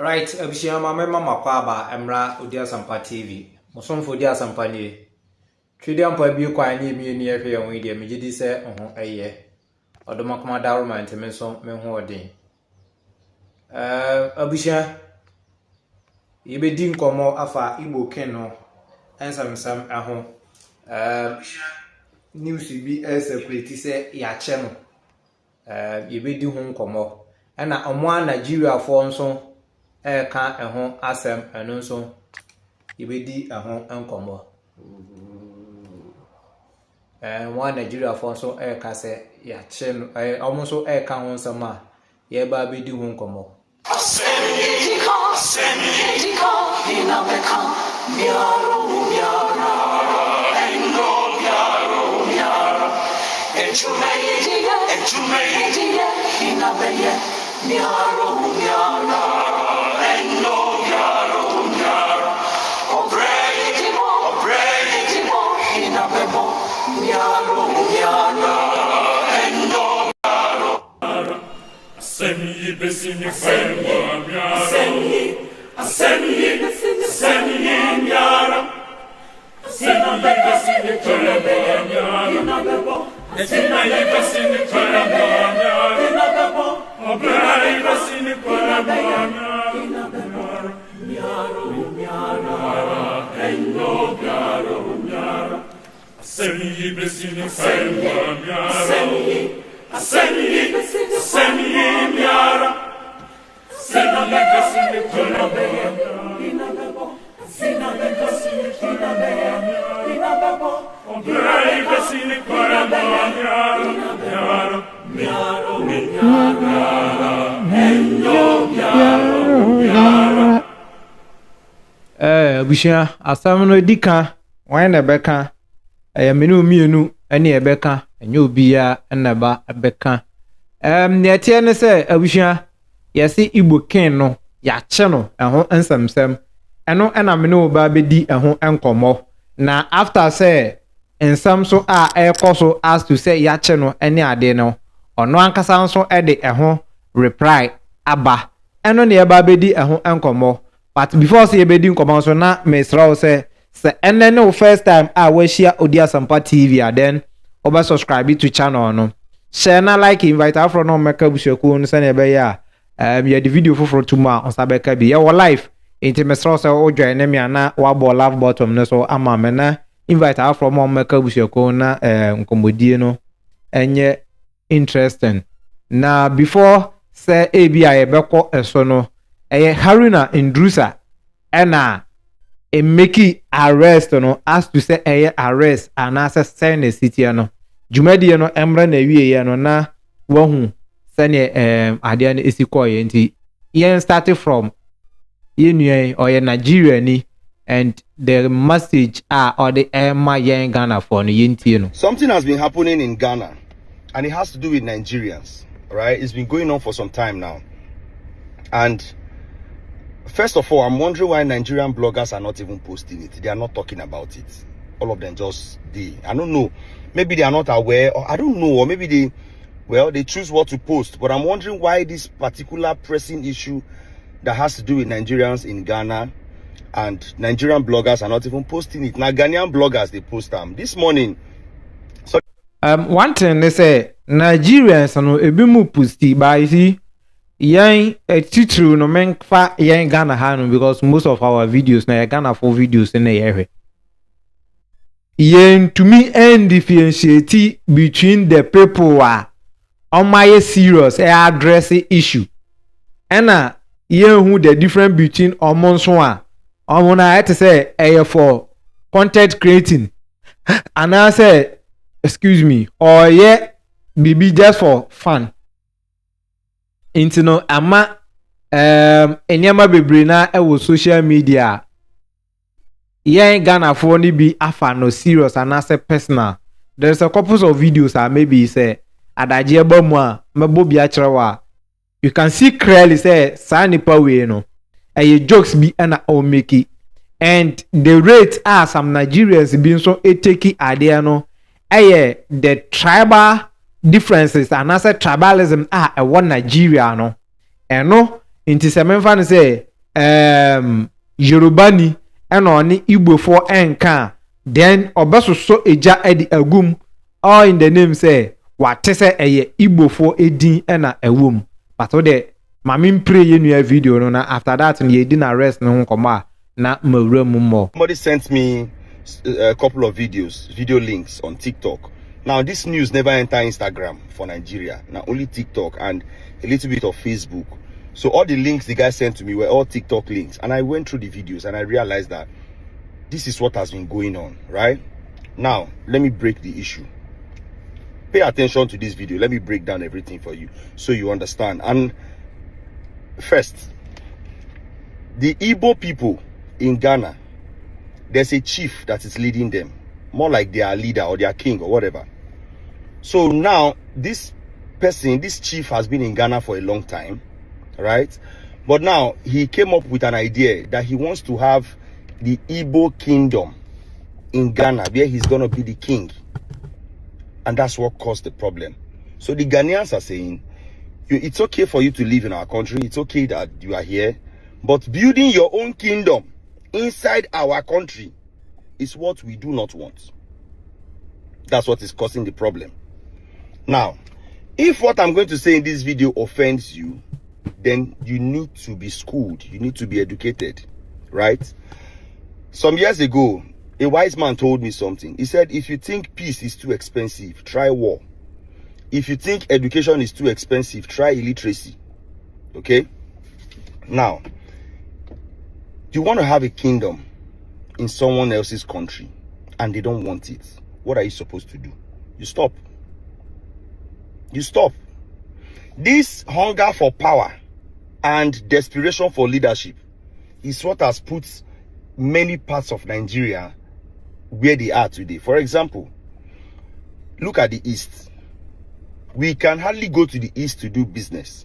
Right, Abishama Mama Kwaba, Emra, Udia Sampa TV. Moson for Dia Sampani. Tridium for Bu Quine, me near here, and we dear Mijidi say, a year. Or the Makma Daruma and Temeson, Menhodin. Abisha, you be dim como afa Ibo Keno, and some at home. News be as a pretty say, ya channel. You be do home como. And I'm one Nigeria for so. Ka ehon asem eno nso ibedi ehon enkomo one Nigeria for so ka se ya che no omo ka ho nsama ye ba bedi ho nkomo Seni besini fayma yara seni yara seni besini fayma yara seni besini fayma yara obrai besini fayma yara enno yara seni besini fayma yara Seni miara, sena lega sini kolabaya, sena lega sini kolabaya, obrai besini kolabaya, miara. Abusha asam no dika wan na beka menu mienu ene ebeka enyo bia enaba ebeka netie ne se abusha yesi Igbo ken no ya che no eho ensamsam eno ena me no ba bedi eho enkomo na after say ensam so a ekoso as to say ya che no ene ade no ono ankasa nso ede eho reply aba eno ne ba bedi eho enkomo but before say bedi enkomo so na mesra say ene no first time we share Udia Sampa TV then oba subscribe to channel no share na like invite afro no meka busuaku no se na be ya ya the video for tuma on sabeka bi ya wo live intimesro se o join na me ana wa bo love bottom no so ama me na invite afro mo meka busuaku na nkomodie no enye interesting na before say ebia ye beko eso no Haruna Indrusa ena make arrest no as to say arrest and as send the city no jumadi no emra na wie no na wahu send ade na esikoye nti yen started from yen or Nigeria ni and the message or the Emma yen Ghana for no yenti no. Something has been happening in Ghana and it has to do with Nigerians, right? It's been going on for some time now. And first of all, I'm wondering why Nigerian bloggers are not even posting it. They are not talking about it. All of them just I don't know. Maybe they are not aware, or I don't know, or maybe they choose what to post. But I'm wondering why this particular pressing issue that has to do with Nigerians in Ghana and Nigerian bloggers are not even posting it. Now Ghanaian bloggers, they post them. This morning. So one thing they say, Nigerians no ebimu posti by see yen titru no menfa yen Ghana hanu because most of our videos na Ghana for videos in the yen to me and differentiate between the people on my serious address issue and yen who the difference between omonso omona I to say for content creating and I say excuse me or maybe just for fun. Into no ama enyama bebre na social media yen Ghana for ni be afa no serious and as a personal. There's a couple of videos maybe say adaje bamu a mebo bia kirewa you can see clearly say sanipa we no jokes be na o make it and the rate some Nigerians been so take idea no the tribal differences and as a tribalism one Nigeria no and no into some fan say Yorubani ɛna ɔne Igbofo ɛnka then obesoso eja edi agum all in the name say what say eye Igbofo edin ɛna ewom but the mami pray you video no na after that you didn't arrest no nkoma na mawura mu mo. Somebody sent me a couple of video links on TikTok. Now this news never enter Instagram for Nigeria. Now only TikTok and a little bit of Facebook. So all the links the guy sent to me were all TikTok links, and I went through the videos and I realized that this is what has been going on, right? Now let me break the issue. Pay attention to this video. Let me break down everything for you so you understand. And first, the Igbo people in Ghana, there's a chief that is leading them, more like their leader or their king or whatever. So now this person, this chief, has been in Ghana for a long time, right? But now he came up with an idea that he wants to have the Igbo kingdom in Ghana, where he's gonna be the king, and that's what caused the problem. So the Ghanaians are saying, it's okay for you to live in our country, it's okay that you are here, but building your own kingdom inside our country is what we do not want. That's what is causing the problem. Now, if what I'm going to say in this video offends you, then you need to be schooled, you need to be educated, right? Some years ago, a wise man told me something. He said, if you think peace is too expensive, try war. If you think education is too expensive, try illiteracy. Okay? Now, you want to have a kingdom in someone else's country and they don't want it. What are you supposed to do? You stop. You stop. This hunger for power and desperation for leadership is what has put many parts of Nigeria where they are today. For example, look at the East. We can hardly go to the East to do business.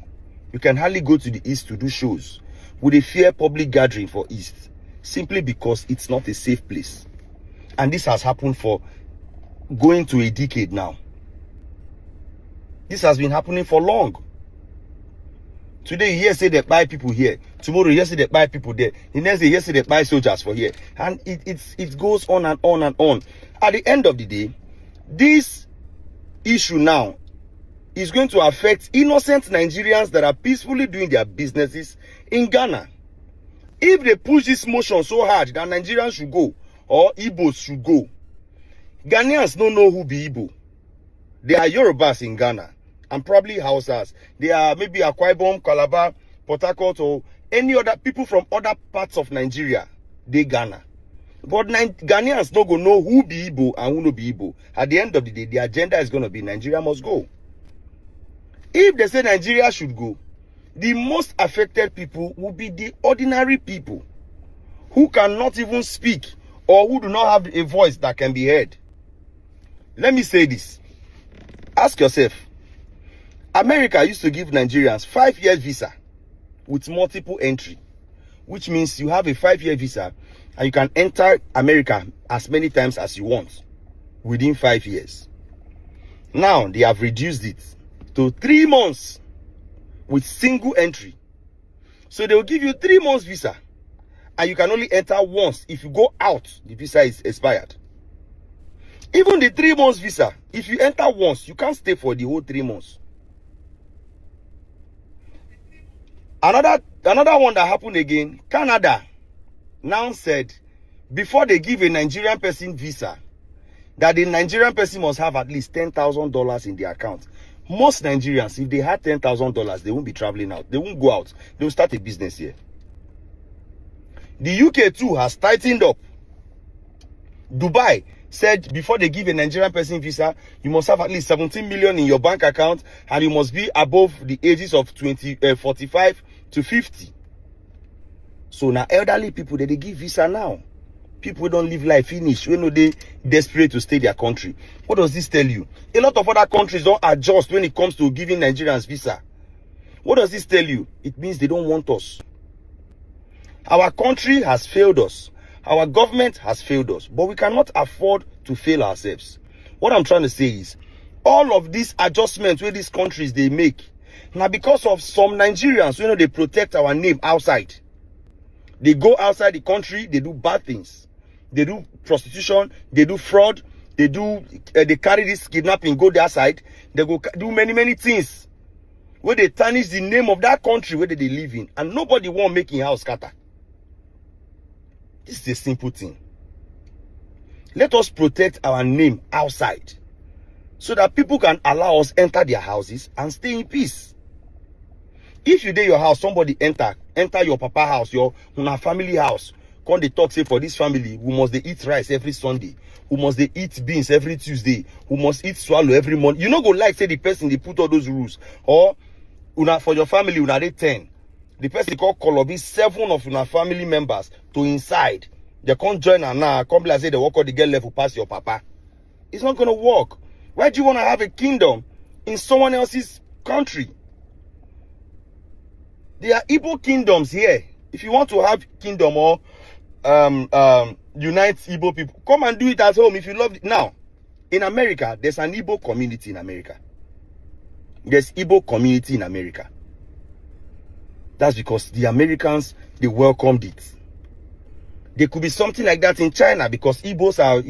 You can hardly go to the East to do shows. We dey fear public gathering for East simply because it's not a safe place. And this has happened for going to a decade now. This has been happening for long. Today you hear say they buy people here. Tomorrow you hear say they buy people there. The next day you hear say they buy soldiers for here. And it goes on and on and on. At the end of the day, this issue now is going to affect innocent Nigerians that are peacefully doing their businesses in Ghana. If they push this motion so hard that Nigerians should go or Igbos should go, Ghanaians don't know who be Igbo. They are Yorubas in Ghana and probably Hausas. They are maybe Akwa Ibom, Calabar, Port Harcourt, or any other people from other parts of Nigeria. They Ghana. But Ghanaians don't go know who be Igbo and who no be Igbo. At the end of the day, the agenda is going to be Nigeria must go. If they say Nigeria should go, the most affected people will be the ordinary people who cannot even speak or who do not have a voice that can be heard. Let me say this. Ask yourself, America used to give Nigerians 5-year visa with multiple entry, which means you have a 5-year visa and you can enter America as many times as you want within 5 years. Now they have reduced it to 3 months with single entry. So they will give you 3 months visa and you can only enter once. If you go out, the visa is expired. Even the 3 months visa, if you enter once, you can't stay for the whole 3 months. Another one that happened again, Canada now said before they give a Nigerian person visa, that the Nigerian person must have at least $10,000 in their account. Most Nigerians, if they had $10,000, they won't be traveling out. They won't go out. They will start a business here. The UK too has tightened up. Dubai said before they give a Nigerian person visa, you must have at least 17 million in your bank account and you must be above the ages of 45 to 50. So now elderly people, they give visa now. People don't live life finish. We know they desperate to stay their country. What does this tell you? A lot of other countries don't adjust when it comes to giving Nigerians visa. What does this tell you? It means they don't want us. Our country has failed us. Our government has failed us. But we cannot afford to fail ourselves. What I'm trying to say is, all of these adjustments where these countries they make, now because of some Nigerians, they protect our name outside. They go outside the country, they do bad things. They do prostitution, they do fraud, they carry this kidnapping, go their side, they go do many things where they tarnish the name of that country where they live in, and nobody want making house scatter. This is a simple thing. Let us protect our name outside so that people can allow us enter their houses and stay in peace. If you dey your house, somebody enter your papa house, your family house, come they talk say for this family, we must they eat rice every Sunday, we must they eat beans every Tuesday, we must eat swallow every month. You no go like say the person they put all those rules, or for your family una dey 10. The person called Kolobi 7 of una family members to inside. They can't join and now come like say they work on the girl level past your papa. It's not gonna work. Why do you want to have a kingdom in someone else's country? There are Igbo kingdoms here. If you want to have kingdom or unite Igbo people, come and do it at home if you love it. Now, in America, there's an Igbo community in America. There's Igbo community in America. That's because the Americans, they welcomed it. There could be something like that in China because Igbos are,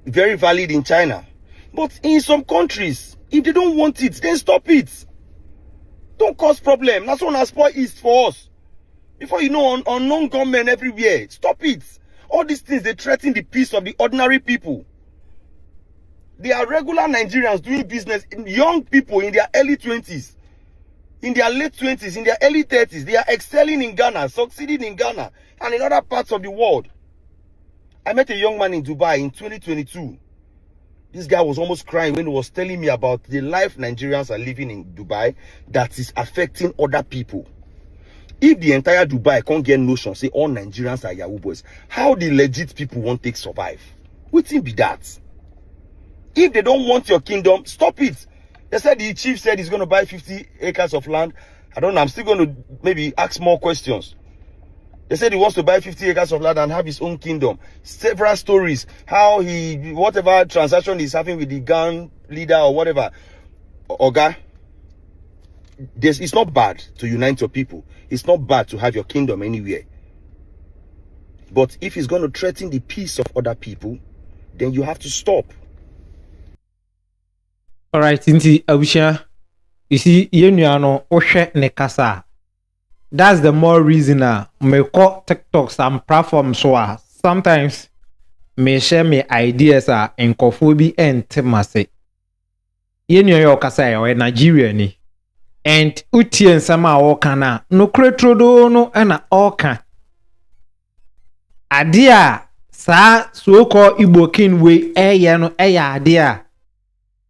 very valid in China. But in some countries, if they don't want it, then stop it. Don't cause problem. That's what spoil is for us. Before you know, unknown gunmen everywhere. Stop it. All these things, they threaten the peace of the ordinary people. They are regular Nigerians doing business. Young people in their early 20s, in their late 20s, in their early 30s. They are excelling in Ghana, succeeding in Ghana, and in other parts of the world. I met a young man in Dubai in 2022. This guy was almost crying when he was telling me about the life Nigerians are living in Dubai that is affecting other people. If the entire Dubai can't get notion, say all Nigerians are Yahoo boys, how the legit people won't take survive? What thing be that? If they don't want your kingdom, stop it. They said the chief said he's going to buy 50 acres of land. I don't know. I'm still going to maybe ask more questions. They said he wants to buy 50 acres of land and have his own kingdom. Several stories. How whatever transaction he's having with the gang leader or whatever. Oga, it's not bad to unite your people. It's not bad to have your kingdom anywhere. But if it's going to threaten the peace of other people, then you have to stop. All right, Inti Abusha, you see, Yenuano Oshe Nekasa. That's the more reason me call TikToks and platforms so sometimes me share me ideas in kofobi and temase. Yenuano kasa or Nigeria ni. And utien sama okana no kretrodo no ana oka. Adia sa so-called Igbo king we no adia.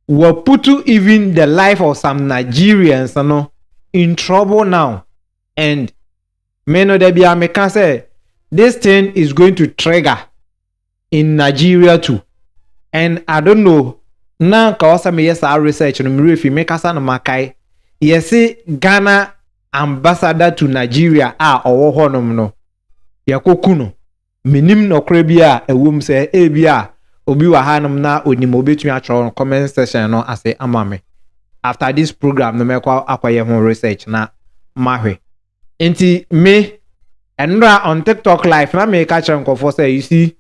Will put even the life of some Nigerians in trouble now. And Meno Debia Meka say this thing is going to trigger in Nigeria too. And I don't know. Now Kawasa me yes our research no mrefi Meka sa no makai. Yesi Ghana ambassador to Nigeria owo honom no. Yakokuno. Minim no krebia ewum se ebia obi wa hanum na onim obetumi atro comment section no ase amame. After this program no mekwa akwaye ho research na mahwe. Enti me enra on TikTok live na me catch nkofo say you see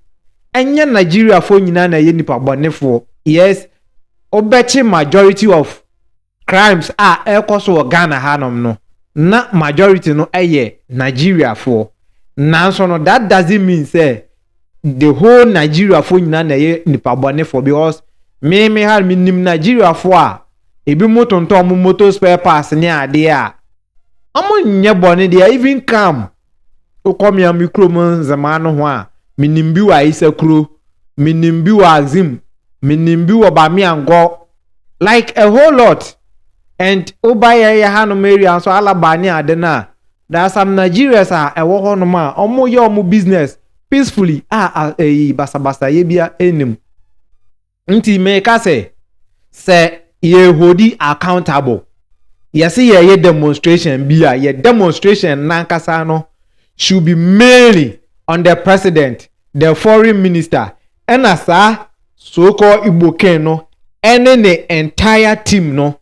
enye Nigeria fo nyina na ye nipa bonefo. Yes, obechi majority of crimes ekoso Ghana hanum no na majority no eye Nigeria fo. Nanso no that doesn't mean say the whole Nigeria for nyina na ye nipa bone for because me had minim Nigeria for ebi motonto moto spare parts ni ade amo nye bone they even come ukomi am mikro zamano ho a minim bi wa isakuro minim bi wa azim minim bi wa bami ango like a whole lot and obaye ya hanu mary and so alaba ni ade na there are some Nigerians ewo ho no ma omo ye omo business peacefully basa ye bia enim nti me ka se ye hodi accountable yes ye demonstration bia ye demonstration nankasa no should be mainly on the president, the foreign minister and asa so-called Igbo king no and then the entire team no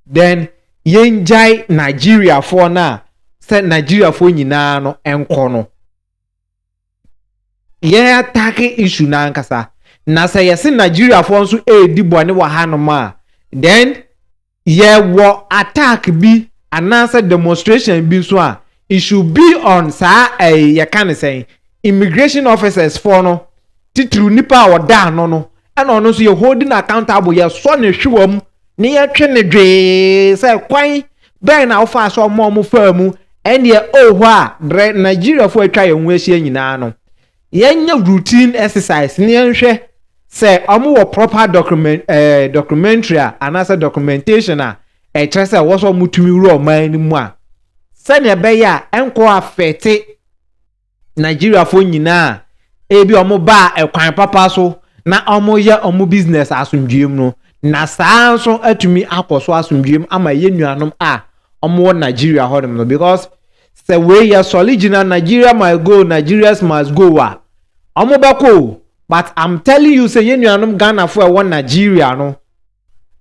then yenjai Nigeria for na say Nigeria for nyina no enko no ye attack issue na ankasa na say yesi Nigeria for nso edi bone wa hanom a then ye wo attack bi anasa demonstration bi so a it should be on sa ye kan say immigration officers for no titru nipa oda no and ono so ye holding accountable ye so ne hwewam ne ye twe ne dwe say kwan ben na ofa so mo fa mu ene ho a Nigeria for atwa ye hu ahia nyina no yenya routine exercise ne nhwe say omo wo proper documentary anasa documentation a e kire say wo so mutumi ru oman ni mu a se ne be ya enko afete Nigeria for nyina ebi omo ba ekwan papa so na omo ye omo business asumdwem no na saa nso atumi akoso asumdwem ama ye nuanom a omo wo Nigeria hodem no because say we ya original Nigeria must go, Nigerians must go wa omo beko but I'm telling you say ye nuanom Ghana for one Nigeria no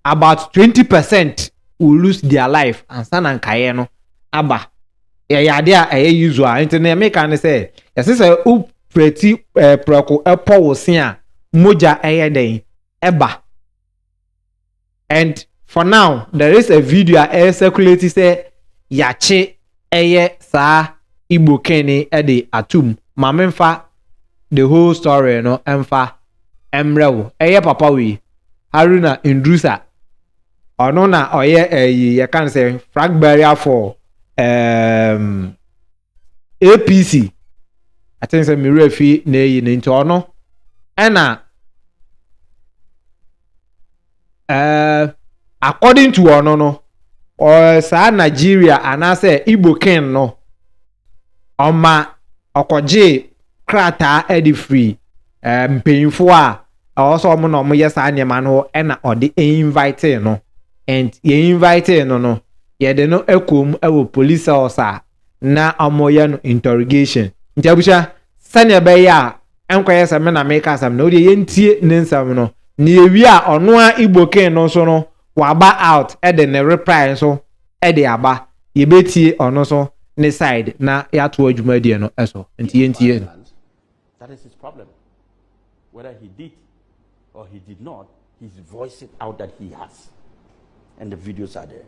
about 20% will lose their life and stand and kaye no aba ya dia usual internet make can say yes say u pretty proko epo wo se a moja den eba. And for now there is a video circulating say yache sa Igbo Kenny de atum mamemfa the whole story no emfa emrewo papa we Haruna Indrusa ono na oye ye can say flag barrier for APC I think say mirefi na yi nti ono ena according to ono no or sa Nigeria anase Igbo Ken no oma okoje krata edi free mpanyimfo a also omo no mo yes anema no na odi invite no and ye invite no ye de no ekom ewo police officer na omo ye no interrogation ntiabusha sane be ya enkoye se me na make asam no de ye ntie nensam no na ewi a ono a Igbo Ken no so no waba out ede ne reply so ede aba ye betie ono so ne side na ya to adwuma die no eso ntie that is his problem. Whether he did or he did not, he's voicing out that he has, and the videos are there.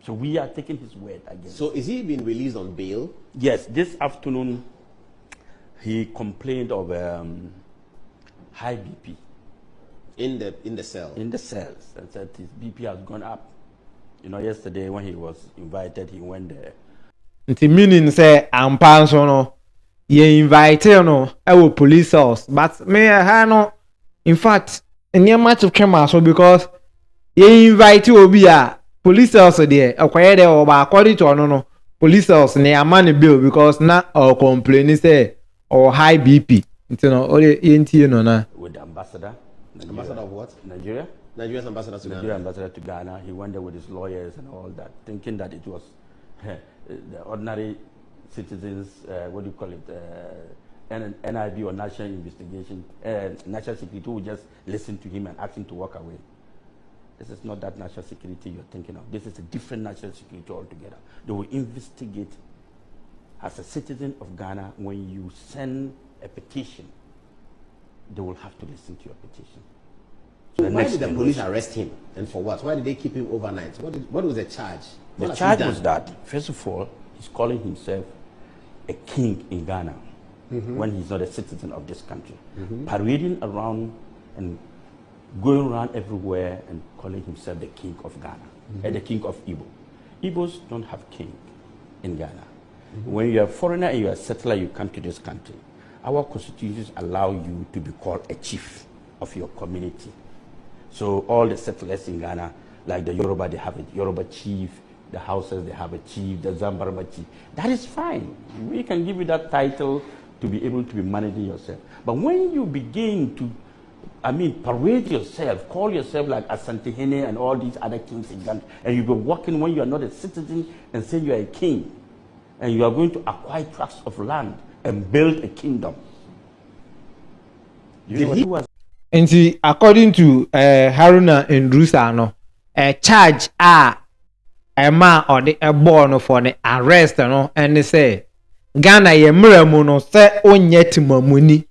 So we are taking his word again. So is he being released on bail? Yes, this afternoon he complained of high BP In the cell. in the cells, and said his BP has gone up. You know, yesterday when he was invited, he went there. nti meaning say ampa so no ye invite no ewo police house but me ha no in fact any match of chema so because ye invite obi a police house there akwaye there oba according to no police house ne amane bill because na or complain say or high BP nti no o ye ntie no na With the ambassador. Ambassador of what? Nigeria? Nigeria's ambassador to Nigeria Ghana. ambassador to Ghana. He went there with his lawyers and all that, thinking that it was the ordinary citizens, what do you call it, NIB or National Investigation, National Security who would just listen to him and ask him to walk away. This is not that national security you're thinking of. This is a different national security altogether. They will investigate. As a citizen of Ghana, when you send a petition, they will have to listen to your petition. So why did the police arrest him, and for what? Why did they keep him overnight? What was the charge? What The has he charge done? was that, first of all, he's calling himself a king in Ghana when he's not a citizen of this country. Parading around and going around everywhere and calling himself the king of Ghana and the king of Igbo. Igbos don't have king in Ghana. When you're a foreigner and you're a settler, you come to this country. Our constitutions allow you to be called a chief of your community. So all the settlers in Ghana, like the Yoruba, they have a Yoruba chief. The Hausas, they have a chief. The Zambarama chief. That is fine. We can give you that title to be able to be managing yourself. But when you begin to, parade yourself, call yourself like Asante Hene and all these other kings in Ghana, and you'll be walking when you are not a citizen and say you are a king, and you are going to acquire tracts of land and build a kingdom. You know what he was? nti according to Haruna Indrusa no charge a ema or the born for the arrest no and say Ghana ye mremu no se onye timamuni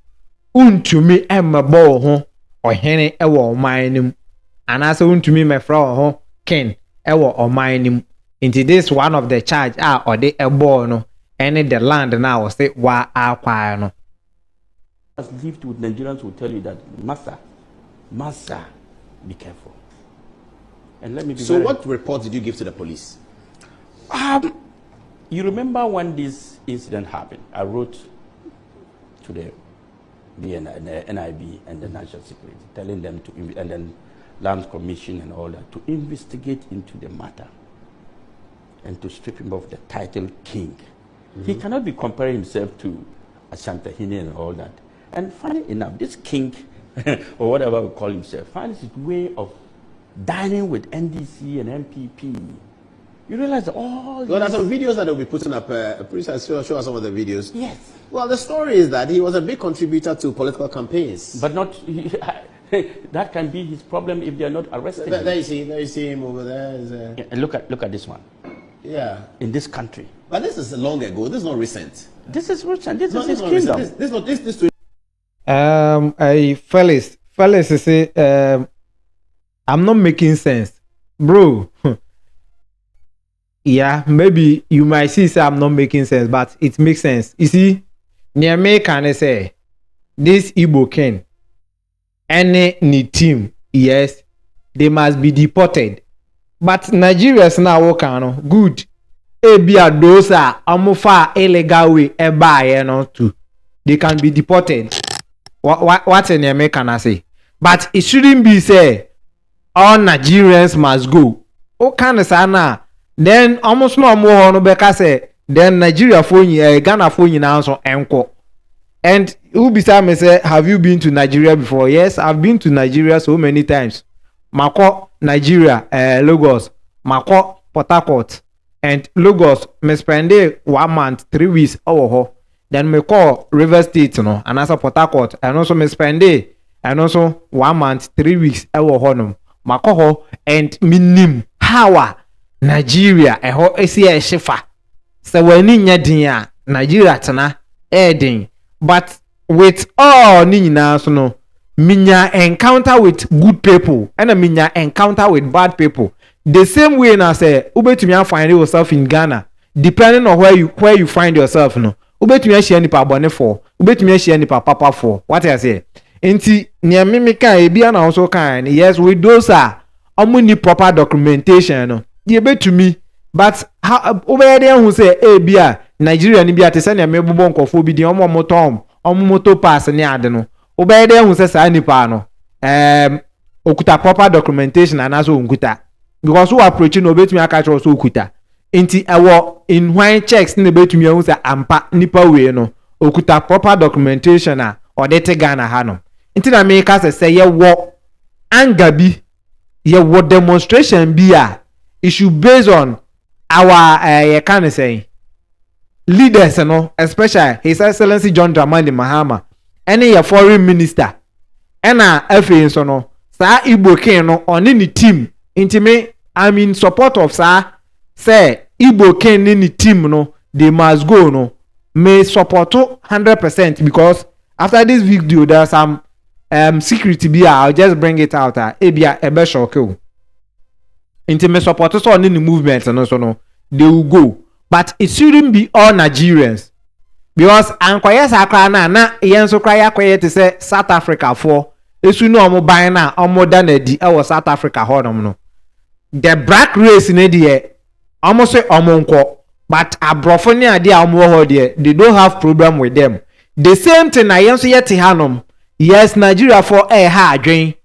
untumi emebo ho ohene ewo oman nim anase untumi mefra ho ken ewo oman nim. Into this one of the charge or the ebo no any the land now say wa acquire no. Has lived with Nigerians will tell you that Master, be careful. And let me be So what report did you give to the police? You remember when this incident happened? I wrote to the NIB and the National Security, telling them to, and then Land Commission and all that, to investigate into the matter and to strip him of the title king. He cannot be comparing himself to Asantehene and all that. And funny enough, this king, or whatever we call himself, finds his way of dining with NDC and MPP. You realize all. Well, there's some videos that will be putting up. Please show us some of the videos. Yes. Well, the story is that he was a big contributor to political campaigns. But not. That can be his problem if they are not arrested. There you see him over there. And look at this one. Yeah. In this country. But this is long ago. This is not recent. This is recent. This is his not kingdom. Recent. This Fellas say I'm not making sense, bro. Yeah, maybe you might say I'm not making sense, but it makes sense. You see, near me can say this Igbo king, any team, yes, they must be deported. But Nigerians now work good. Ebia those are amufa illegal way too. They can be deported. What in America can I say? But it shouldn't be say all Nigerians must go. O kind of sana. Then almost no more no beka say then Nigeria phone Ghana phone now so enko. And who beside me say, have you been to Nigeria before? Yes, I've been to Nigeria so many times. Mako Nigeria, Lagos, Mako Port Harcourt, and Lagos. Me spend 1 month, 3 weeks over. Then me call River State, no, and also Port Harcourt, and also me spend and also 1 month, 3 weeks over honum. Mako and minim how Nigeria eho esi shifa. So when nya Nigeria tana edin. But with all nina so no minya encounter with good people and a minya encounter with bad people. The same way na say ubetumi find yourself in Ghana depending on where you find yourself no. Ubetumi share nipa bone for ubetumi share nipa papa for. What I say? Enti near mimika ebia na also kind. Yes, with those are need proper documentation no. Ye betumi but how over there who say ebia Nigeria ni bia te se na mebobon nkofo bi di omo moto pass ni ade no obey dey hu se sa nipa no okuta proper documentation and also onkuta because who approach no betumi aka cho so okuta enti ewo in when checks ni betumi hu se ampa nipa we no okuta proper documentation a odete Ghana ha no enti na me ka se ye wo anga bi ye wo demonstration bi a issue based on our you can say leaders no especially His Excellency John Dramani Mahama any your foreign minister ena FA so no sa Igbo king no on ni team intime I'm in support of sa say Igbo king ni team no they must go no may support 100% because after this video there's some security be I'll just bring it out ebia ebe shock o intime support so on the movement no so no they will go. But it shouldn't be all Nigerians. Because ankwaya sakra na yen so kra yakoye te say South Africa for esu no omo ban na omo da na di e South Africa hodom no. The black race ne de omo say omo nko but abrofo ne ade a omo ho de they don't have problem with them. The same thing na yen so yete hanom. Yes, Nigeria for ha adwen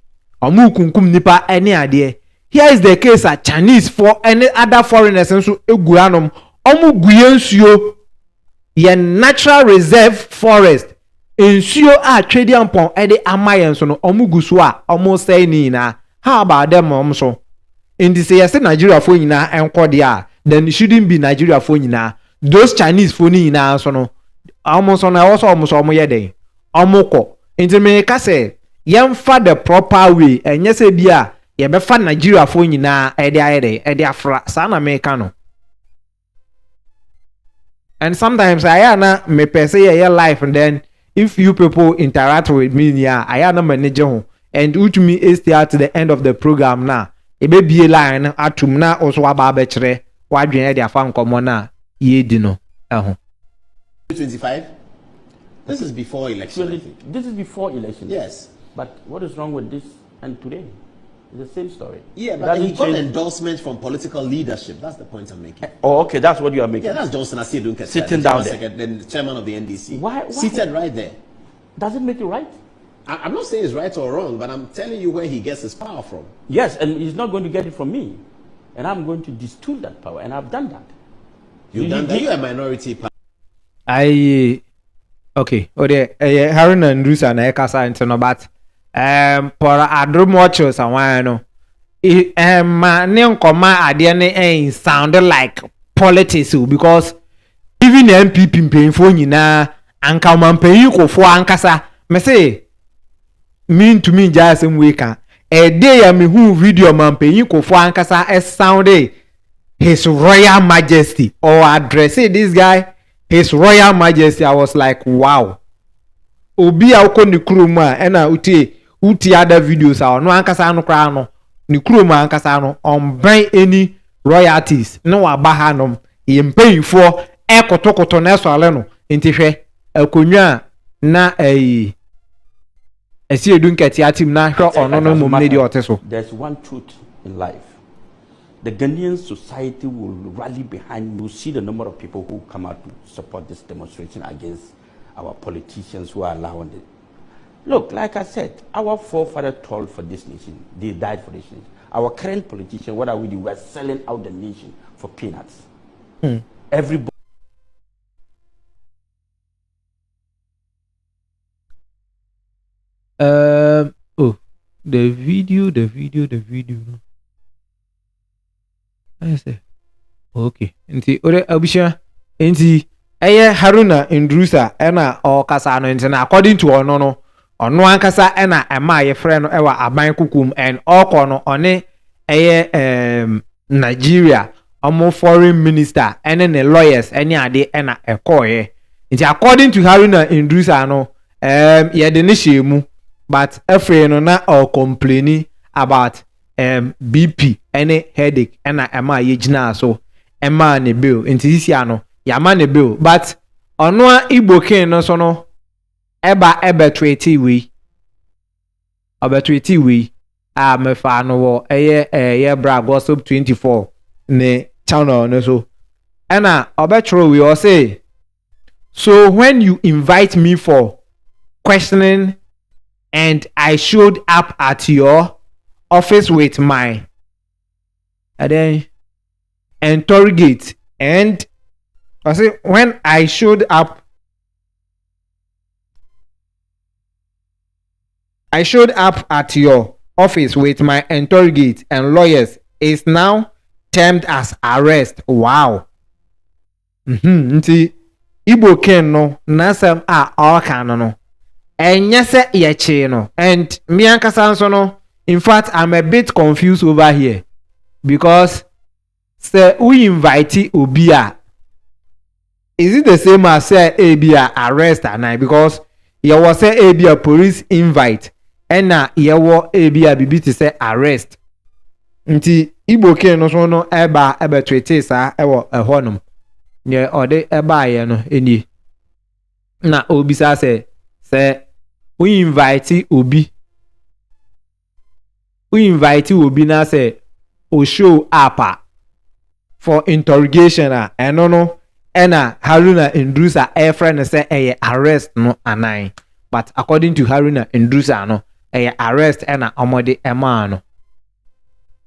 omo kunkum nipa ene ade. Here is the case at Chinese for any other foreigners and so eguanom omu guyensuo ye natural reserve forest ensuo a trading pon e de amayen so no omu guso a omu say ni na how about them so in this say Nigeria for nyina enko de a then it shouldn't be Nigeria for nyina those Chinese for nyina so no omu so na also omu so omu ye den omu ko enti me ka say yemfa the proper way enye se bia ye be fa Nigeria for nyina e de ayede e de afra sa na me ka no And sometimes I am me per se your life, and then if you people interact with me, yeah, I am a manager, and to me is stay at the end of the program now. It may be a line atum na also about betre. Why do you their fan come on now? Ye dino. 25. This is before election. I think. This is before election. Yes. But what is wrong with this and today? It's the same story. Yeah, but he got endorsement from political leadership. That's the point I'm making. Oh, okay, that's what you are making. Yeah, that's Johnson Asiedu sitting down there. The chairman of the NDC. Why? Seated right there. Does it make it right? I'm not saying it's right or wrong, but I'm telling you where he gets his power from. Yes, and he's not going to get it from me. And I'm going to distill that power, and I've done that. You've done that? You're a minority power. Okay. Haruna Ndrusa na ekasa into but for adrumocho sawan no ma ne nkoma ade ne sounded like politics because even the MPP mpemfo nyina anka mampanyi kofo ankasa me say mean to me just some way kan day ya me hu video mampanyi kofo ankasa sounded His Royal Majesty or addressing this guy His Royal Majesty. I was like, wow. Obi a uko ni kruma ena uti other videos a no ankasa no kra no ni kruma ankasa no on bring any royalties no abaha no yempeyfo ekotokoto na so ale no ntihwe akonwa na esi edun keti atim na hwe ono no mum ne di oteso. There's one truth in life. The Ghanaian society will rally behind you. See the number of people who come out to support this demonstration against our politicians who are allowing it. Look, like I said, our forefathers toiled for this nation. They died for this nation. Our current politicians, what are we doing? We're selling out the nation for peanuts. Everybody. The video. I say, okay. Nti ore abusha nti Haruna Ndrusa ena o kasa no nti na according to ono ankasa ena ema ye frɛ no ewa aban kukum and ɔkɔ no ɔne Nigeria omo foreign minister ene ne lawyers ene ade ena ɛkɔye nti according to Haruna Ndrusa no ye de ne hyemu but afre no na o complaining about BP any headache ena ema ye gina so ema ne bill nti sisia no yama ne bill but ono a Igbo king no so no eba treaty we me fa no wo ye bra gossip 24 ne channel no so ena obetro we all say so when you invite me for questioning and I showed up at your office with my and then interrogate and I say when I showed up at your office with my interrogate and lawyers is now termed as arrest. Wow. Nti Igbo ken no nasam a all no enye se ye no and me ankasa nso no. In fact, I'm a bit confused over here because say we invite Obia. Is it the same as say Abia arrest and I because you was say Abia police invite and now you was Abia bibi to say arrest. Nti Igbo ken no so no eba treaty sa ewo ehonum. Nye ode eba ye no eni. Na Obisa say we invite Obi. We invite Obi na say o show up for interrogation and no Haruna Ndrusa friend say arrest no anai but according to Haruna Ndrusa no arrest na omode ema no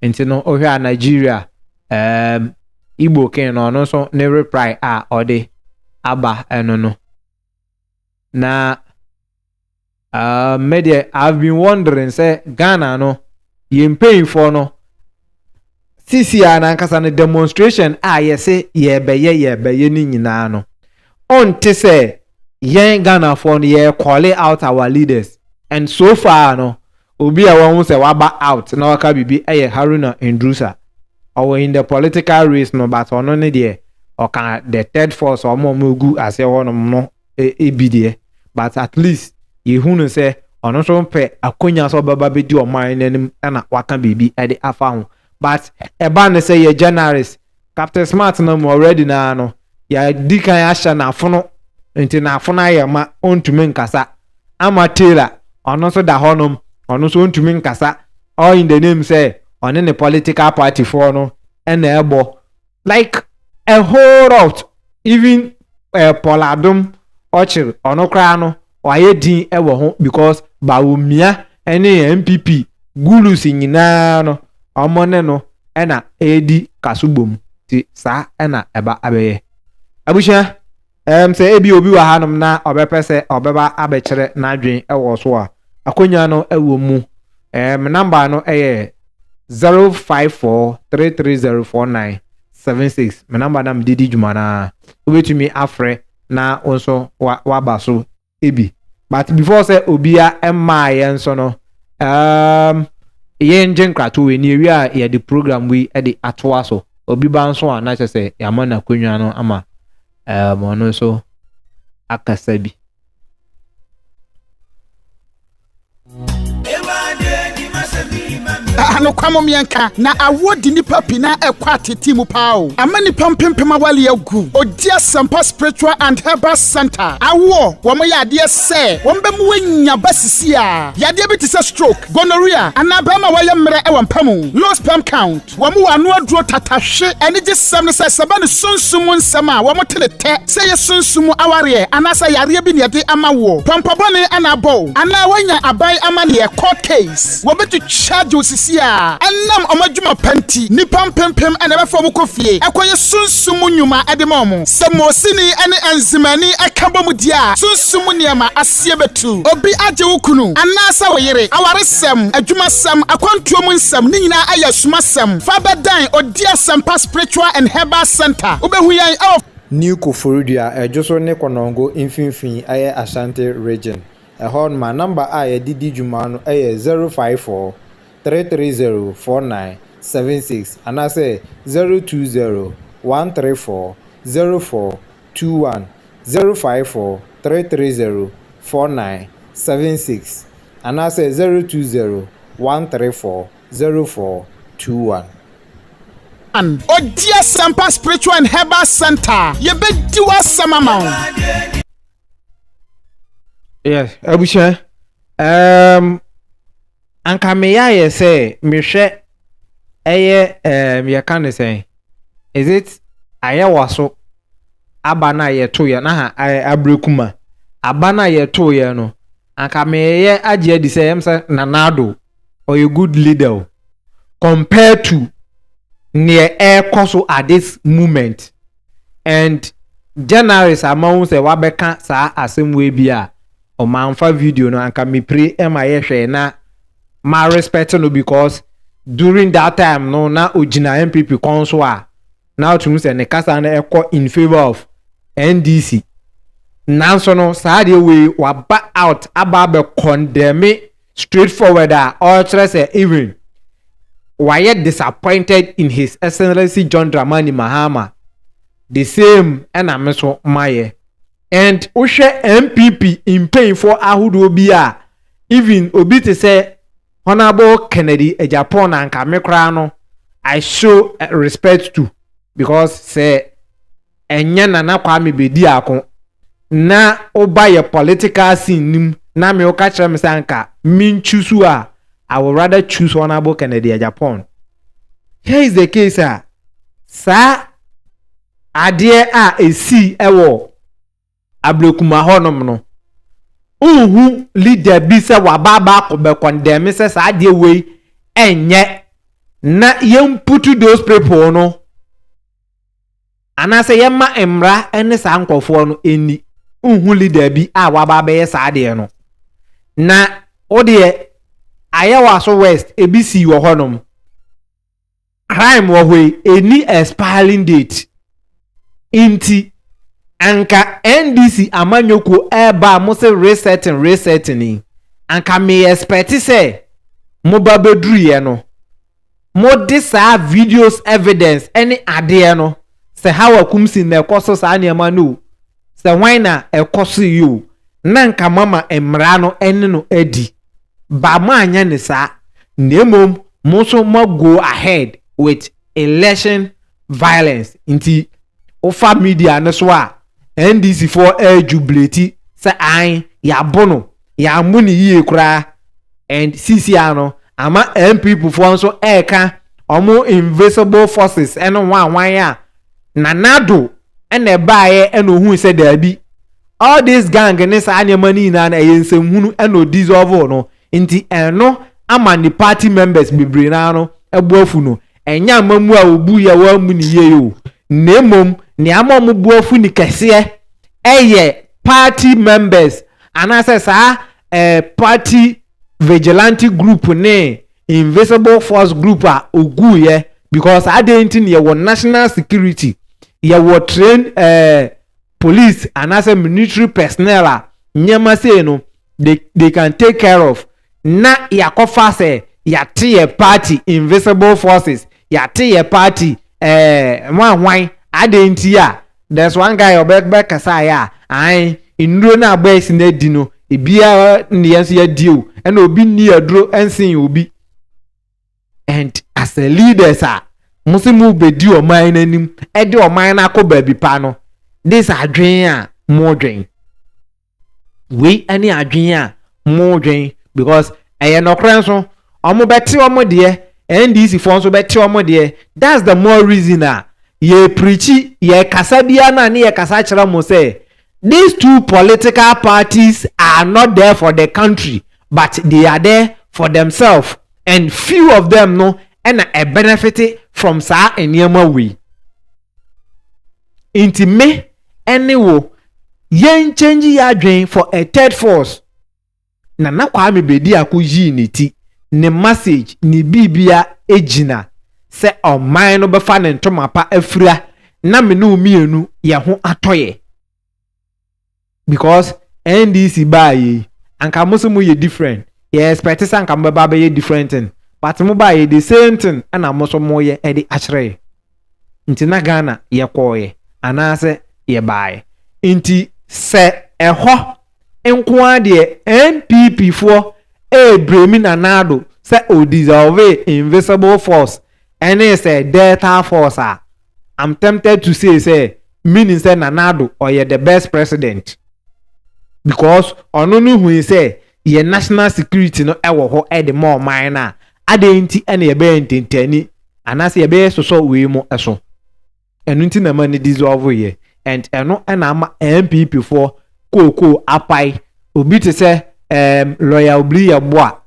enti no ohwe Nigeria Igbo ken no so ne reply ode aba eno no na media I've been wondering say Ghana no paying for no sisi anankasa no demonstration yese ye beye ni nyina no onte say yen Ghana for no ye call out our leaders and so far no obi a won say waba out na waka bibi Haruna Ndrusa or in the political race no but ono ne de oka the third force omo gu ase honom no ebidie but at least yehunu say ono so mpe akonya so baba bedi oman nanim na waka bibi e de afa ho but eba ne say ye Januaries Captain Smart no already na no ya dikan asha na afono nti na afono ayema ontumi nkasa ama Taylor ono so da honom ono so ontumi nkasa all in the name say on the political party for no and ebo like a whole lot even Poladum Ochil ono kra no oye din ewo ho because Bawumia any MPP gulus nyina no omone no ena edi kasubom ti sa ena eba abeye abusha say ebi obi wa hanom na obepese obeba abekere na adwen ewo so a akonya no ewo mu number no 054330496 my number na mdidi jumana obetumi afre na onso wa baso ebi but before say obia emma yenso no yen jenkrato we ni wi a ye the program we e the atwa so obi ba nso a na say yama na konwa no ama ono so akasabi ano kwamo mienka na awodi nipa pina ekwa tete mu pao amani pampempema wale agu odia sampa spiritual and herbal center awo wo mo yade se wo mbe mu wanya basisi a yade bi tise stroke gonorrhea anaba ma waye mre e wampamu low sperm count wo mo wano aduro tatahwe eni gisem ne se seba ne sunsumu nsema wo mo telete se ye sunsumu aware anasa yare bi ne yade amawo pampabone anabo ana wanya abai amane ye court case wo betu charge osisi anam omadwuma panti ni pampempem ene be fo mukofie ekoye sunsumu nyuma edemom samosini ene enzimani ekabom dia sunsumu niema asie betu obi age wukunu anasa woyere awaresem adwumasem akwantuom nsem ni nyina ayasumasem fabedan odia sampa spiritual and herbal center obehu yan New Koforidua ejoso ne konongo infinfin aye Ashanti region ehon ma number aye didi juma no aye 054 3304976 and I say 020 134 0421 054 3304976 and I say 020 134 0421 Odia Sampa Spiritual and Herbal Center ye be diwa samamount. Yes abusha anka me ya say me hwe eye me kan say is it aye waso abana ye to ye na ha abrekuma abana ye to ye no anka me ye age adi say em say nanado or a good leader compared to near air coso at this moment and January's amount say wabeka sa asem we bia o manfa video no anka me pre ema ye hwe na my respect no because during that time no na ojina MPP konso a now to say ne kasa na ekọ in favor of NDC now so no sade we wa back out aba condemn straightforward or say even why disappointed in His Excellency John Dramani Mahama the same enameso maye and ushe MPP in paying for ahudo bia even obi to say Honorable Kennedy Japan and Kamekra I show respect to because say enye na kwame bedi akon na oba ye political scene nim na me o ka kire me sanka min choose a I would rather choose Honorable Kennedy Japan. Here is the case sa adie a esi ewo ablekuma honom no uhu leader bi se wababa ko be condemn se sa de we enye na yem put those people no anase yema emra ene sa nkofo no eni uhu leader bi a wababa ye sa de no na ode ayawa so west ebisi wo honom crime wo hwe eni expiring date inti anka NDC amanyoko eba mo se resetting anka me expect say mo babedru ye no mo disa videos evidence any ade no se hawa kumsi na ekoso sa nneema no se wan na ekoso yo na nka mama emra no ene no edi ba ma anya ne sa nemom muso ma go ahead with election violence inti ofa media no so a NDC for jubilate say an ya bono ya muni yie kura and CCR no ama MPP for so eka omo invisible forces eno wan ya nanado ene baaye eno hu se dabi all this gang ne sa anyamani na na yensem hunu eno dissolve no inti eno ama ni party members bebre na no ebuafu no enya mamu a obu ya wa mu ni ye yo nemom ni ama mu buafu ni kese eye party members anase sa party vigilante group ne invisible force group a ogu ye because identity ye wo national security ye wo train police anase military personnel a nyama say no they can take care of na yakofa say yate party invisible forces yate party wan identity a there's one guy obek kasa ya ai inro na boys na di no ebia ndianso ya dio and obi ni adro ensin obi and as a leader sir musimu bedi oman nanim e de oman na akọ baabi pa no this adwen a modwen we any adwen a modwen because no kranso omo beti omo de NDC for so beti omo de that's the more reason ye preachi ye kasa bia na ye kasa kira mo say these two political parties are not there for the country but they are there for themselves and few of them no and a benefit from sa eniema we intime anyway yen change ya dwen for a third force na kwa me bedi akuyi ni ti ne message ni bibia ejina se oman no befa ne ntoma pa afira na me no mienu ye ho atoye because NDC baye anka musumu ye different ye expect say anka mbaba be ye different thing but mo baye the same thing ana musumu ye e di achre nti na Ghana ye koye anase ye baye nti se eho enko ade NPP for bremi na nado se o dissolve invisible force and it's a Delta force. I'm tempted to say meaning say Nanado or ye the best president because onunu who say ye national security no ewo ho e the more minor adenti ene ye be ententani anase ye be so we mo eso enu nti na mani dissolve ye and eno na ama MPP for koko apai obi te say lawyer obli ya boa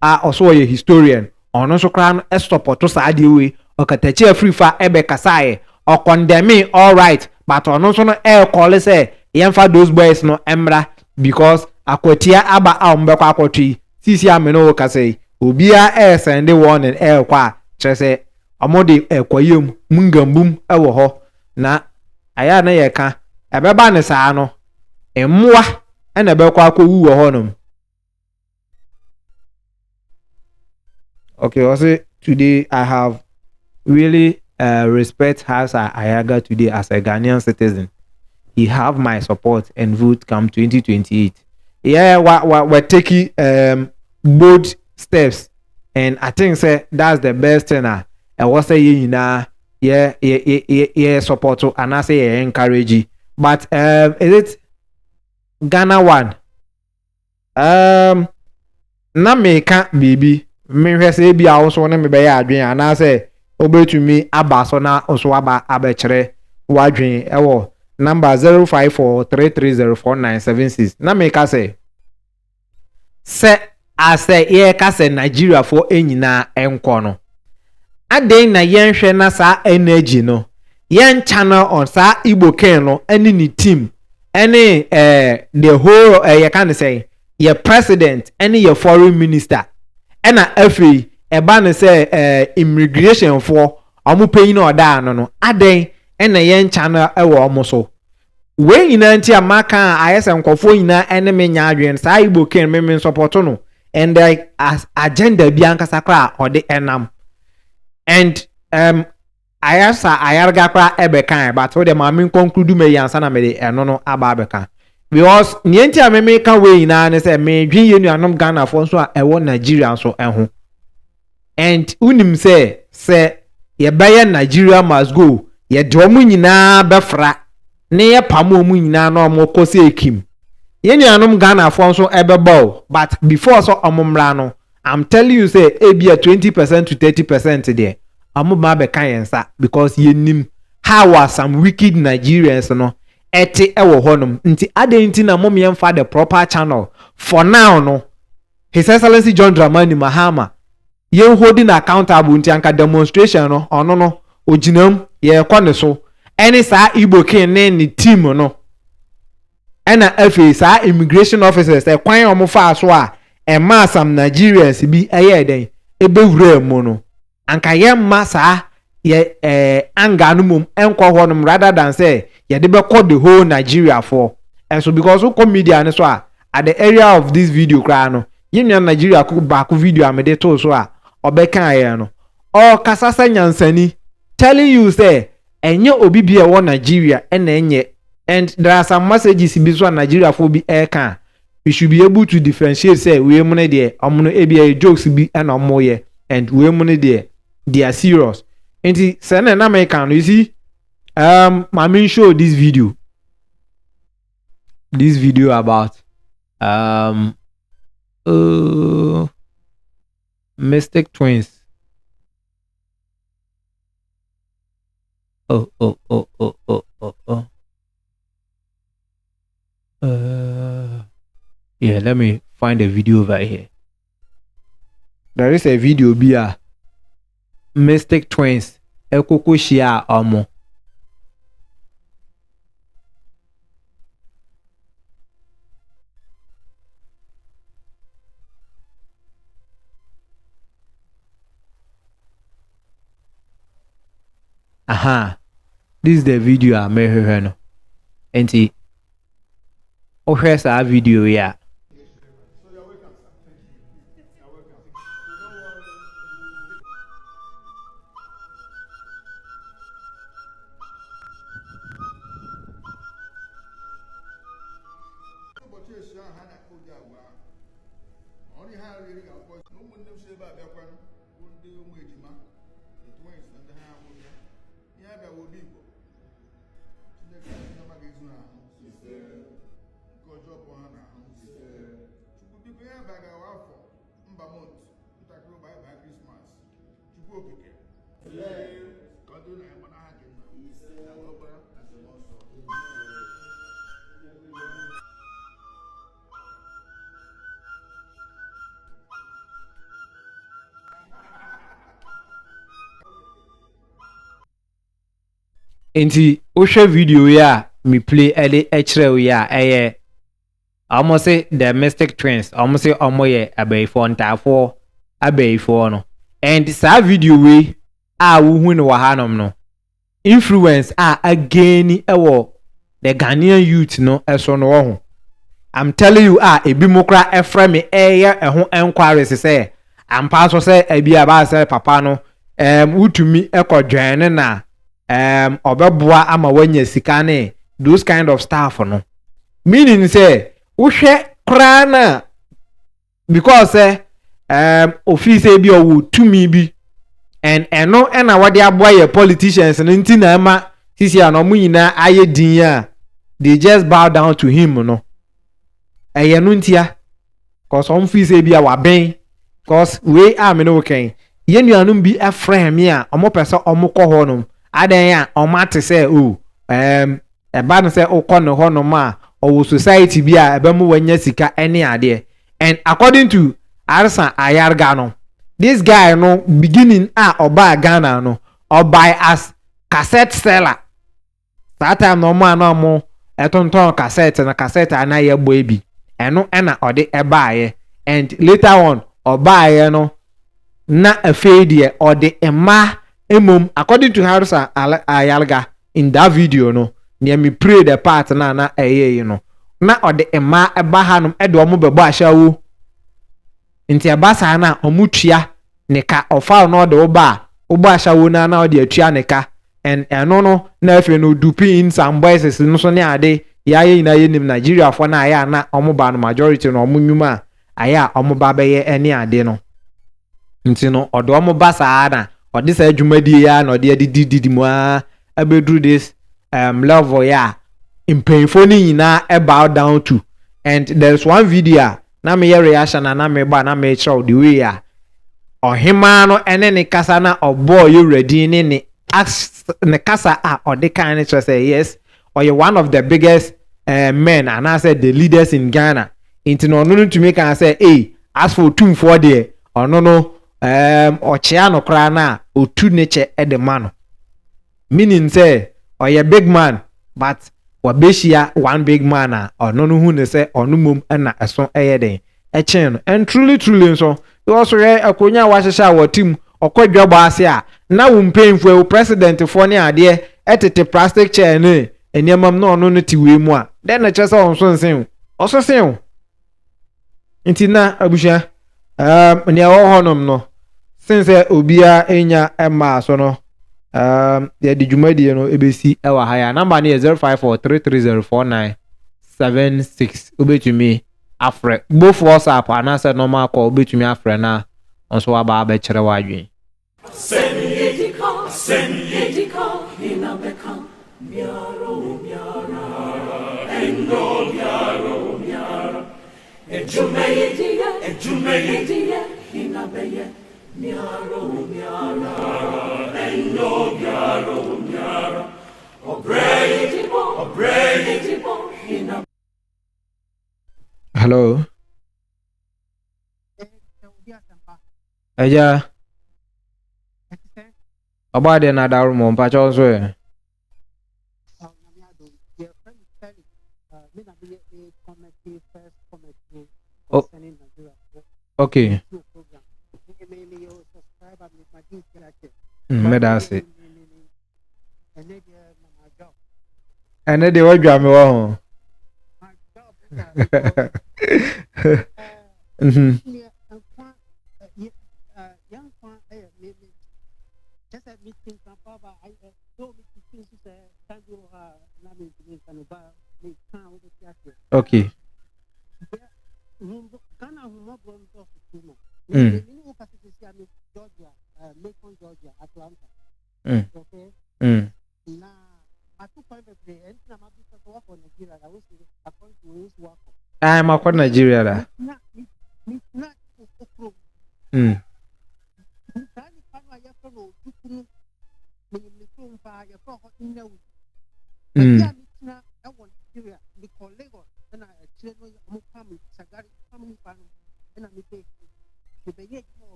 also ye historian ono so kra no stop to sa de we okatachi afrifa ebe kasaye o condemn all right but ono so no call say yemfa those boys no emra because akwatia aba ambekwa akwotwi sisi ameno kasai obia send warning kwa trese omode kwayem mungambum ewo ho na aya na ye ka ebeba ne saa no emmoa ena ebekwa akwu wo ho no. Okay, also today I have really respect Hasa Ayaga today as a Ghanaian citizen. He have my support and vote come 2028. Yeah, we're taking bold steps, and I think say that's the best thing. I was saying yeah support to and I say encourage. But is it Ghana one? Na meka baby. Me say bi a so na me be ya adwen ana say obetumi aba so na so aba abekere wadwen ewo number 0543304976 na me ka say ye ka say Nigeria for enyina enko no aden na yenhwe na sa energy no yen channel on sa Igbo ken no any ni team any the whole ye can say your president any your foreign minister ena afi eba ne say immigration for amu pay no da no aden ena yen channel ewo omo so we nyina nti amaka ayese nkofo nyina ene menya adwen sa Igbo ken me support no and as agenda bi ankasa kra ode enam and ayasa ayarga kwa ebekan but we dem am conclude me yansa na me de eno no aba abekan because nienti a me kan we na ne say me dwen ye nuanom Ghana fo so a ewo Nigeria so eho and unim say ye baye Nigeria must go ye de omu nyina befra ne ye pam omu nyina na omo kose ekim ye nuanom Ghana fo so ebebo but before so omumra no I'm telling you say e be 20% to 30% there amuma be kan yensa because ye nim how are some wicked Nigerians no eti ewo honum nti adenti na mom yemfa the proper channel for now no His Excellency John Dramani Mahama ye holding accountable nti anka demonstration no ono no oginam ye kone so any sa Igbo kin ne team no ena FA sa immigration officers e kwan omofa so a e ma some Nigerians bi eye den ebewura mu no anka ye ma sa ye anga no mum enko honum rather than say ye de be call the whole Nigeria for and so because who come media ne so at the area of this video kra no ye nua Nigeria ko ba ko video amede to so a obeka ye no o kasasa nyansani telling you say enye obi bi e wo Nigeria ena enye and there are some messages bi so Nigeria for bi e kan we should be able to differentiate say we money there omono e bi jokes bi ena omo ye and we money there they are serious and send an American you see I mean show this video about Mystic Twins. Yeah, let me find a video over here. There is a video here. Mystic Twins ekoko shia omo aha this is the video I made her no enti o hwe sa video ya enti o hwe video ya me play ele echre ya eye almost say the Mystic Twins almost say omoye abeifo ntafo abeifo no and sa video we a wo hu no wahanom no influence again ewo the Ghanaian youth no eso no ho I'm telling you ebi mokra efra me eye eho enquiries say ampa so say ebi aba say papa no utumi ekodwane na obeboa ama wanya sika ne those kind of stuff no meaning say uhwe kra na because office bi owo tumi bi and eno na wade aboa ye politicians no nti na ma sisi ano mu nyina aye din a they just bow down to him no eye no ntia cause office bi a waben cause we me no ken ye nuanum bi afrɛ me a omo pese omo kɔ hɔ no adan ya omate say eba no say okɔ no hɔ no ma owo society bi a eba mu wanya sika ene ade and according to Arsan Ayarga no this guy no beginning oba Ghana no oba as cassette seller that time no man no mo etonton cassette na cassette anaye boy bi eno na ode eba ye and later on oba ye no na afeedie ode ema emom according to Arsan Ayarga in that video no near me pray the part na eye you know na ode ema eba hanom ede omo bebo ahyawo nti abasa na omutua neka ofa no de oba ahyawo na ode atua neka and no na efe no dupi in some boys no so ne ade ya ye na ye nim Nigeria fo na ya na omoba no majority no omnwuma aya omoba be ye ene ade no nti no odo omoba saa na odi sa adwumadi ya na odi didi mu a abedru this level ya impayfo ni nyina e bow down to. And there's one video na me reaction na me ba na me show the way ya ohima no ene ne kasa na obo you ready ne ne kasa odi kan ne say yes, or you one of the biggest men and I said the leaders in Ghana. Into no to make and say, hey, as for 2 4 there or no Ochiano Krana or 2 nature at the man. Meaning say, or you big man, but Wabeshia one big man or no who say or no mum and a song a day. A chain and truly so. You also a Konya Washa or team or quite job now paying for president for near idea at the plastic chair ne and your mum no ti we moi. Then I just saw so same. Also same. Intina abusha near all honum no. Since obia enya emma so no the jumadi no abc ewa higher number near 0543304976 ube to me afre both WhatsApp and answer normal call ube to me afre na onso aba be chere wadwen Sendika inabeka miaro endo miaro ejumeyidia inabeye miaro endo miaro obreyitibo inabeka. Hello Eja Abade na daru mo mpacha onso e okay medase ene de wadwa me wo ho okay I'm a Nigeria da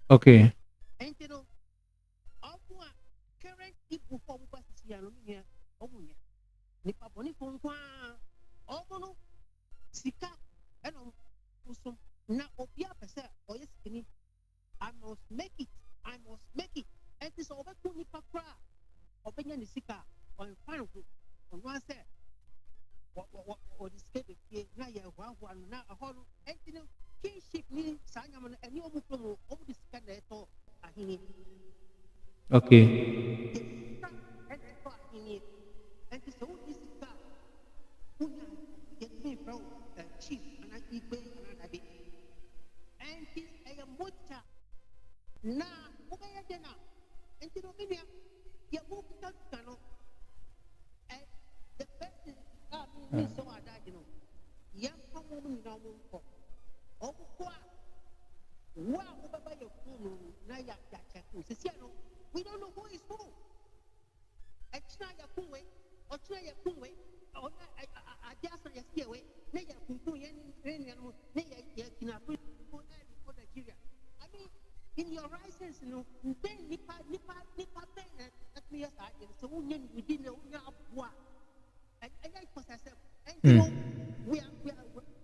okay na obia pese o yes kini I must make it and this over to nipa kra obenya ni sika on fan go on one say what is kept here na ya one na ahoro entino kinship ni sanya mo eni omu promo omu di sika na eto ahini okay and so this sika unya get me from chief and igbe and abi and this a mocha na ubaya dena entino minia ya book kano and the best is me so ada you know yam komo mu na mo ko okwa wa ubaba ya kunu na ya check sisi no we don't know who is who achina ya kunwe ona ajasa ya siwe na ya kunku yen no na ya kina for Nigeria I mean in your license no then nipa ben at me as I so unyen within the unya abua and I process and you know we are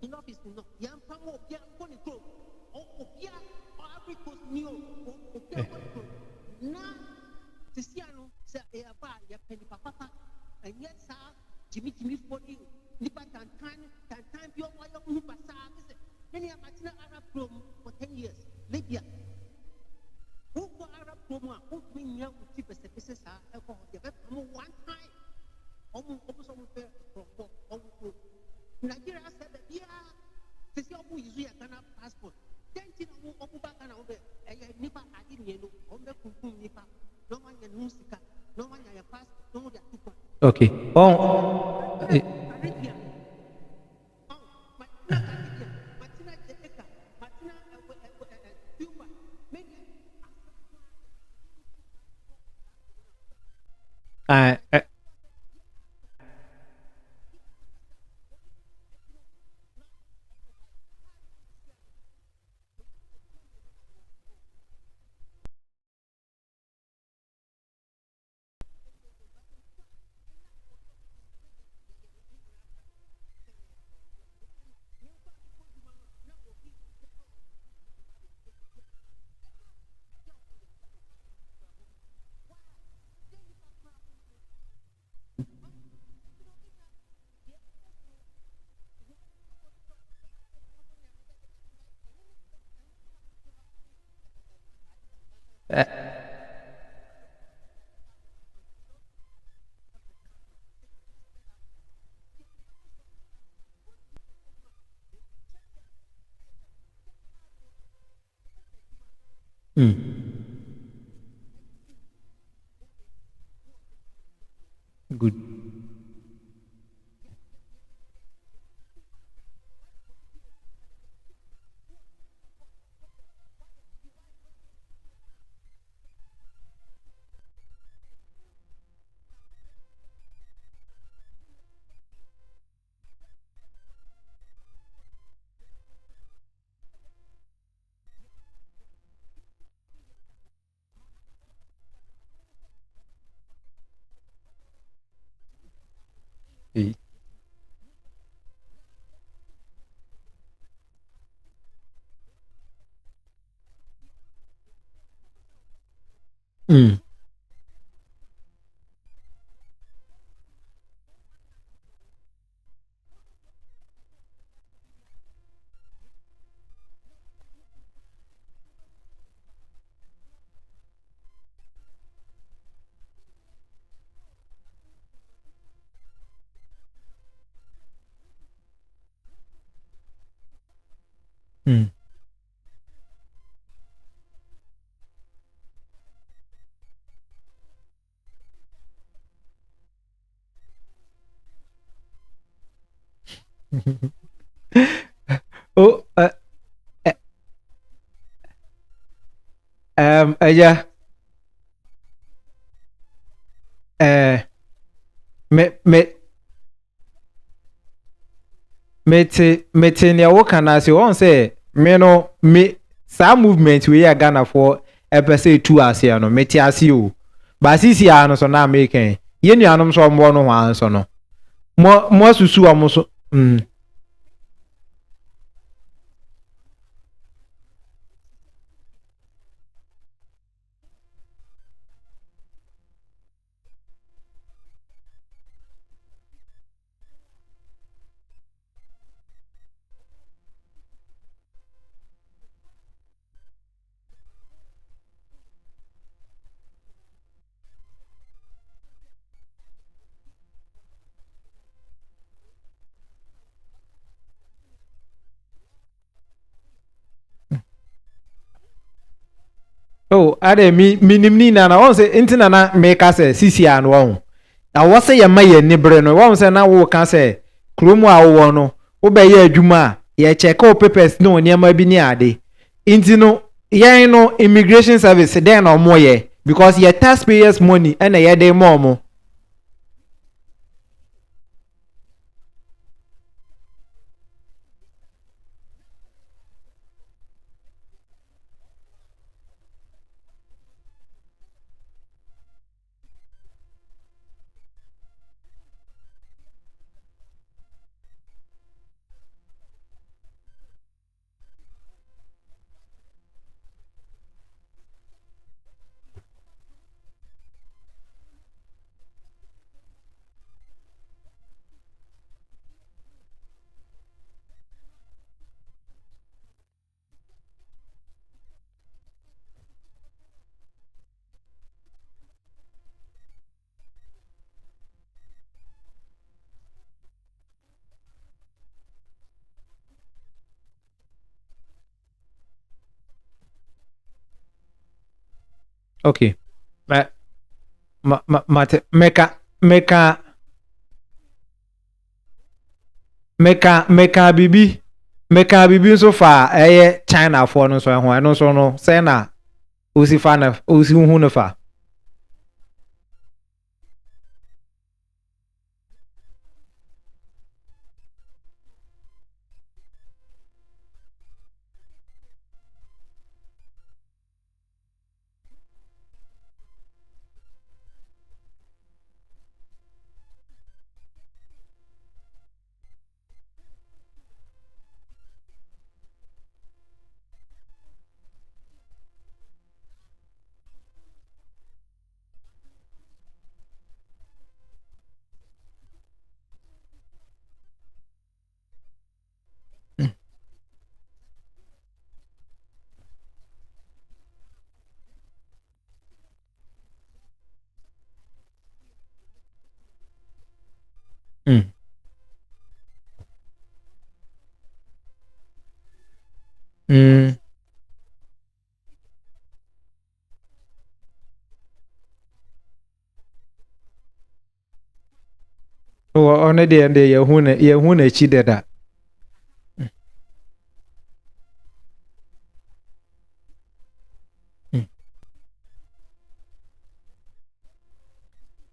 in office no yam pamo bia ko ni ko o bia o every coast new o bia ko na tisiano se e ba ya peni papa and yet sa jimi for you nipa tantan bi o mo yo mu pasa se then ya matina Arab prom for 10 years Libya who go Arab prom who bring you to pese sa e ko ya be one time omu so mu pe from omu Nigeria said that yeah tisi omu use ya Ghana passport then tin omu ba Ghana obe e nipa adi ni no omu kunkum nipa no man ya musika no man ya passport no ya tupa okay good oh yeah mete ne wo kana se won say me no me sa movement we ya Ghana for epese tu ase no mete ase o ba sisi a no so na american ye nuanom so mo no hwan so no mo susu o mo so ade minim ni na won say intina na make say sisi an won na wo say ye ma ye ni bre no won say na wo ka say kromu a wo no wo be ye adwuma ye check o papers no niam bi ni ade inti no yen no immigration service den no mo ye because ye taxpayers money and ye dey mo. Okay. Mate meka bibi so fa China for no so ho no so no say na osi fa na osi hu no fa. Mm. Mm. O one de ye hu na chi de da. Mm.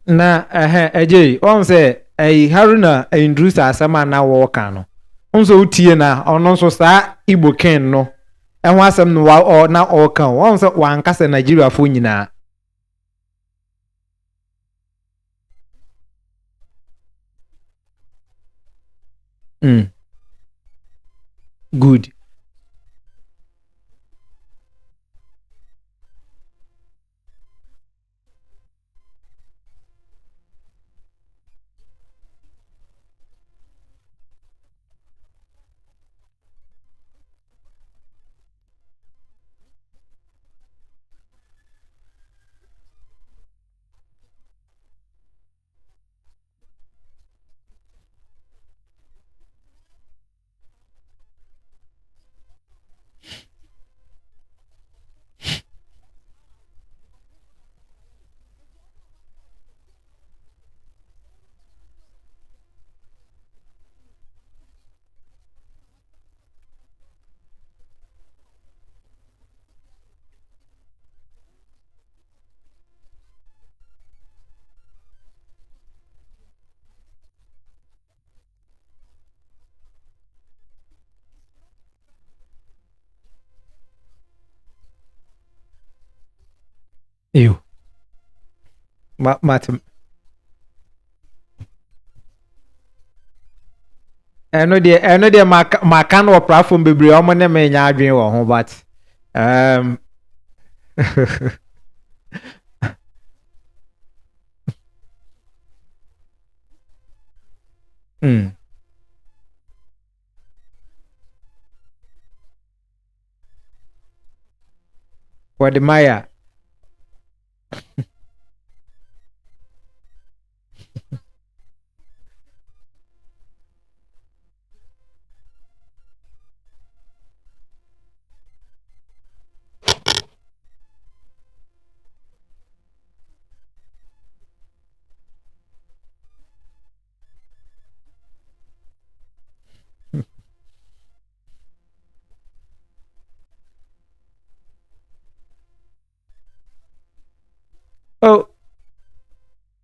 Na eje on say Haruna Indrusa asama na wo ka no. Onso utie na ono so sa Igbo ken no. Ehun asem no wa na o kan. Won say wan kasa Nigeria fo nyina. Mm. Good. You. Matem. Eno de maka no platform bebre omo ne me nya adwen wo ho but um mm. What the Maya.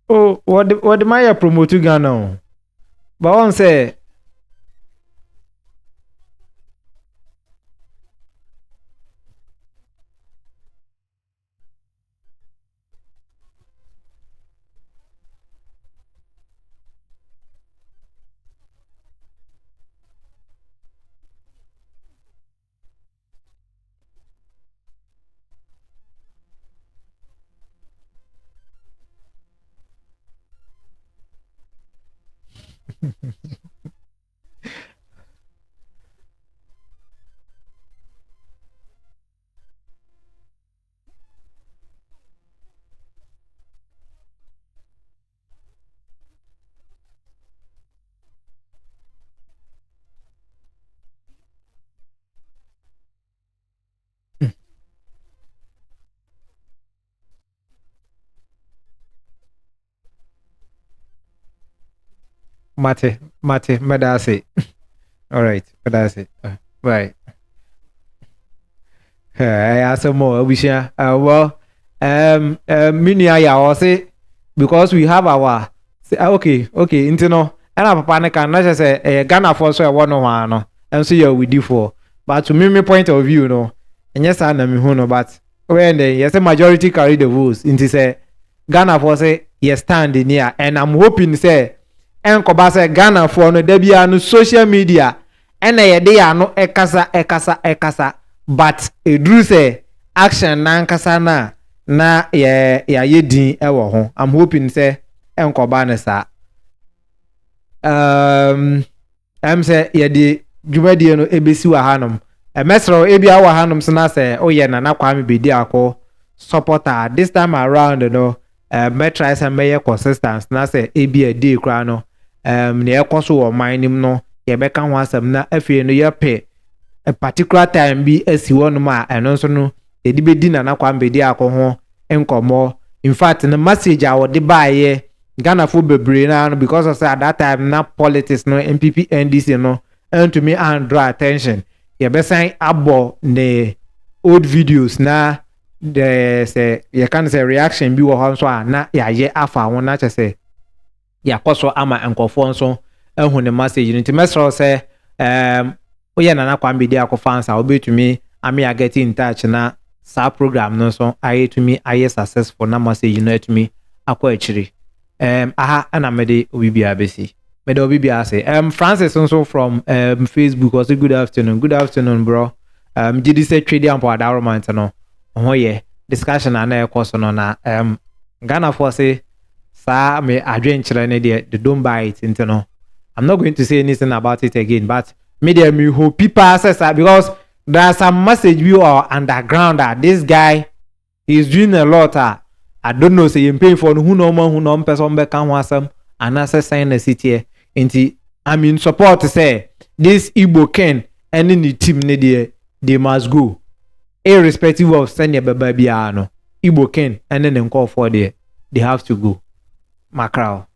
Oh, what the Maya promote Ghana? But one say. Mate, medase. All right, medase. Right. I ask some more. We share. Well, mini I say because we have our. Okay. Into no. And our papa can not just say Ghana for so one no. And so you with you for. But to me point of view, no. And yes, I know me who no. But when the yes, majority carry the votes. Into say Ghana for say yes stand in here, and I'm hoping say. Enkoba say Ghana for no debia no social media ena ye de ya no ekasa but edru say action na nkasa na ye din ewo ho. I'm hoping say enkoba ne sa am say ye de dwumadi no ebesi wa hanom mesro ebia wa hanom sna say oye na Kwame Bedi akọ supporter this time around no me try say me consistent na say ebia dey kra no ne ekoso wo minim no ye beka ho asem na afie no ye pe a particular time bi asi wonu ma eno so no edibedi na Kwame Bedi akọ ho enkomo. In fact the message I would buy Ghana for bebre na no because of say at that time na politics no MPP NDC no and to me and draw attention ye be say abo ne old videos na the say ye can say reaction bi wo ho so na ya ye afa ho na che say ya koso ama enkofo nso ehu ne message nti mesro say oye na Kwame Bedi akọ fans a obetumi ami ya get in touch na sa program no so aye to me aye successful na message no to me akọ achiri aha ana mede obibia besi mede obibia say Francis also from Facebook was good afternoon bro did say trade am for adornment no oye discussion na ekoso no na Ghana for say sa me adventure ne they don't buy it into no. I'm not going to say anything about it again, but media me who people access because there's some message we are underground that this guy is doing a lot. I don't know say you pay for who no person be can wasam and access sign the city into I mean support to say this Igbo Ken any team ne they must go irrespective of senior baby no Igbo Ken and then call for they have to go. Macro.